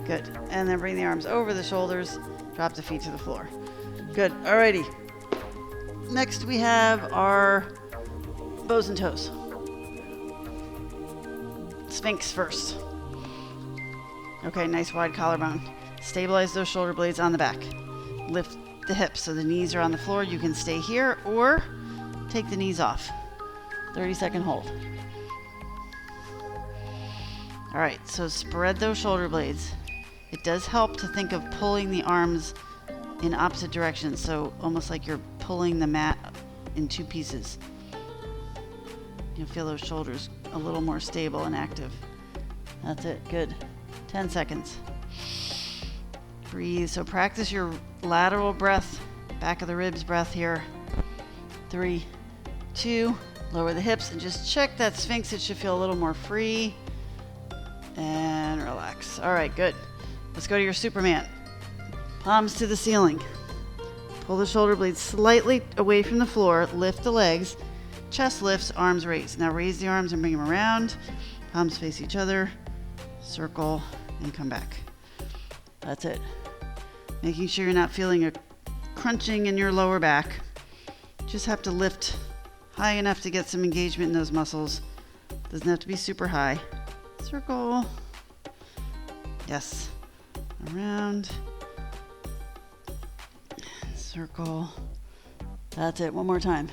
Good. And then bring the arms over the shoulders. Drop the feet to the floor. Good. Alrighty. Next we have our bows and toes. Sphinx first. Okay, nice wide collarbone. Stabilize those shoulder blades on the back. Lift the hips so the knees are on the floor. You can stay here or take the knees off. 30-second hold. All right, so spread those shoulder blades. It does help to think of pulling the arms in opposite directions, so almost like you're pulling the mat in 2 pieces. You'll feel those shoulders a little more stable and active. That's it, good. 10 seconds. Breathe, so practice your lateral breath, back of the ribs breath here. 3, 2, lower the hips and just check that Sphinx. It should feel a little more free. And relax. All right, good. Let's go to your Superman. Palms to the ceiling. Pull the shoulder blades slightly away from the floor. Lift the legs. Chest lifts, arms raised. Now raise the arms and bring them around. Palms face each other. Circle and come back. That's it. Making sure you're not feeling a crunching in your lower back. Just have to lift high enough to get some engagement in those muscles. Doesn't have to be super high. Circle. Yes. Around. Circle. That's it. One more time.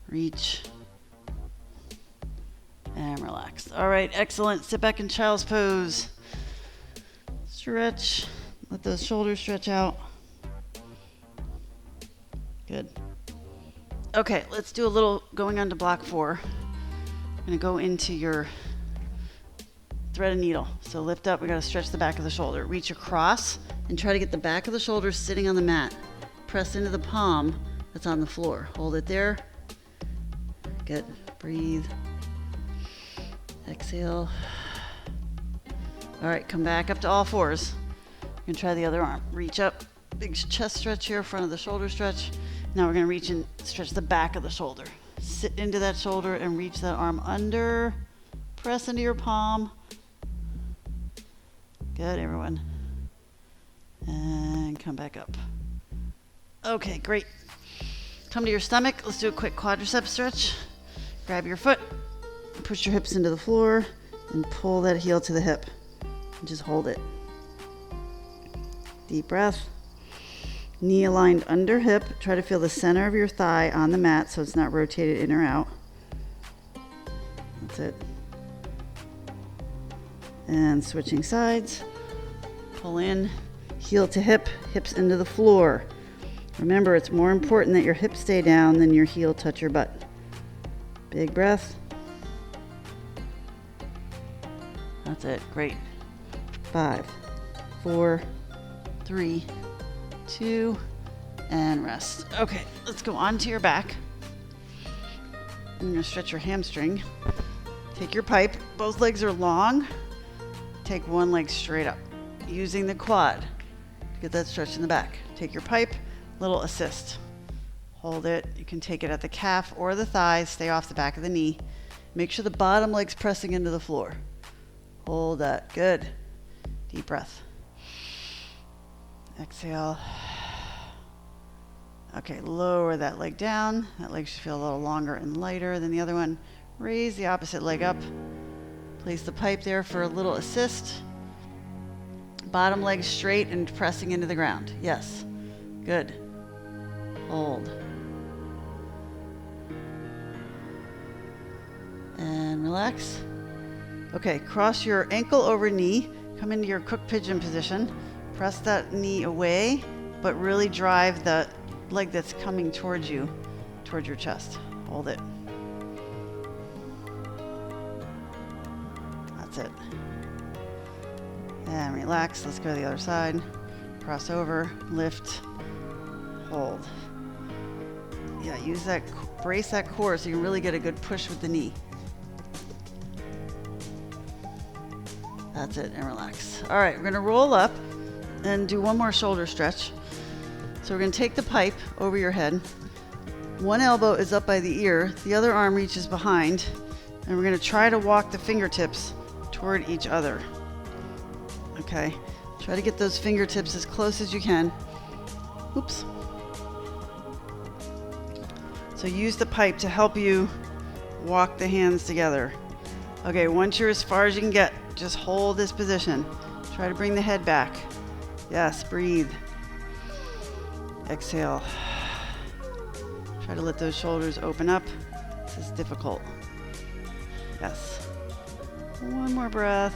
Reach. And relax. All right. Excellent. Sit back in child's pose. Stretch. Let those shoulders stretch out. Good. Okay. Let's do a little going on to block 4. I'm going to go into your thread and needle. So lift up. We got to stretch the back of the shoulder. Reach across and try to get the back of the shoulder sitting on the mat. Press into the palm that's on the floor. Hold it there. Good. Breathe. Exhale. All right, come back up to all fours. You're gonna try the other arm. Reach up, big chest stretch here, front of the shoulder stretch. Now we're gonna reach and stretch the back of the shoulder. Sit into that shoulder and reach that arm under. Press into your palm. Good, everyone. And come back up. Okay, great. Come to your stomach. Let's do a quick quadricep stretch. Grab your foot, push your hips into the floor, and pull that heel to the hip. And just hold it. Deep breath. Knee aligned under hip. Try to feel the center of your thigh on the mat so it's not rotated in or out. That's it. And switching sides. Pull in, heel to hip, hips into the floor. Remember, it's more important that your hips stay down than your heel touch your butt. Big breath. That's it. Great. 5, 4, 3, 2, and rest. Okay, let's go onto your back. I'm going to stretch your hamstring. Take your pipe. Both legs are long. Take one leg straight up. Using the quad to get that stretch in the back. Take your pipe, little assist. Hold it. You can take it at the calf or the thighs. Stay off the back of the knee. Make sure the bottom leg's pressing into the floor. Hold that. Good. Deep breath. Exhale. Okay, lower that leg down. That leg should feel a little longer and lighter than the other one. Raise the opposite leg up. Place the pipe there for a little assist. Bottom leg straight and pressing into the ground. Yes. Good. Hold. And relax. Okay, cross your ankle over knee. Come into your crook pigeon position. Press that knee away, but really drive the leg that's coming towards you, towards your chest. Hold it. That's it. And relax. Let's go to the other side. Cross over, lift, hold. Yeah, use that, brace that core so you can really get a good push with the knee. That's it, and relax. All right, we're gonna roll up and do one more shoulder stretch. So we're gonna take the pipe over your head. One elbow is up by the ear, the other arm reaches behind, and we're gonna try to walk the fingertips toward each other. Okay, try to get those fingertips as close as you can. Oops. So use the pipe to help you walk the hands together. Okay, once you're as far as you can get, just hold this position. Try to bring the head back. Yes, breathe. Exhale. Try to let those shoulders open up. This is difficult. Yes. One more breath.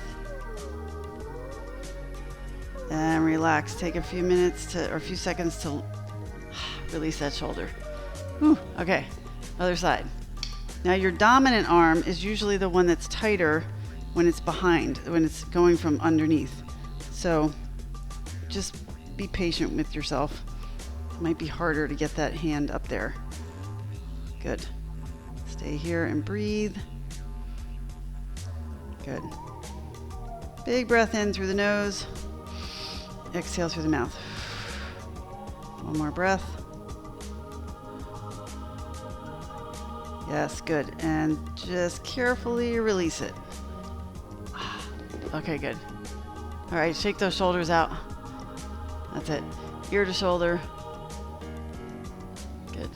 And relax. Take a few minutes or a few seconds to release that shoulder. Whew. Okay, other side. Now your dominant arm is usually the one that's tighter when it's behind, when it's going from underneath. So just be patient with yourself. It might be harder to get that hand up there. Good. Stay here and breathe. Good. Big breath in through the nose. Exhale through the mouth. One more breath. Yes, good. And just carefully release it. Okay, good. All right, shake those shoulders out. That's it. Ear to shoulder. Good.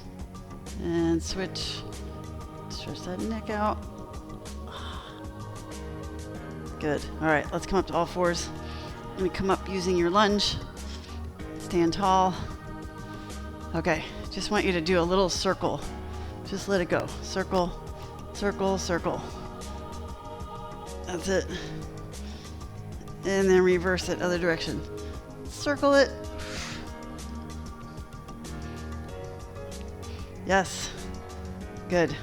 And switch. Stretch that neck out. Good. All right, let's come up to all fours. Let me come up using your lunge. Stand tall. Okay, just want you to do a little circle. Just let it go. Circle, circle, circle. That's it. And then reverse it other direction. Circle it. Yes. Good.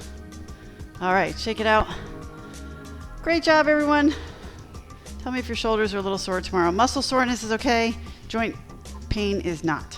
All right, shake it out. Great job, everyone. Tell me if your shoulders are a little sore tomorrow. Muscle soreness is okay. Joint pain is not.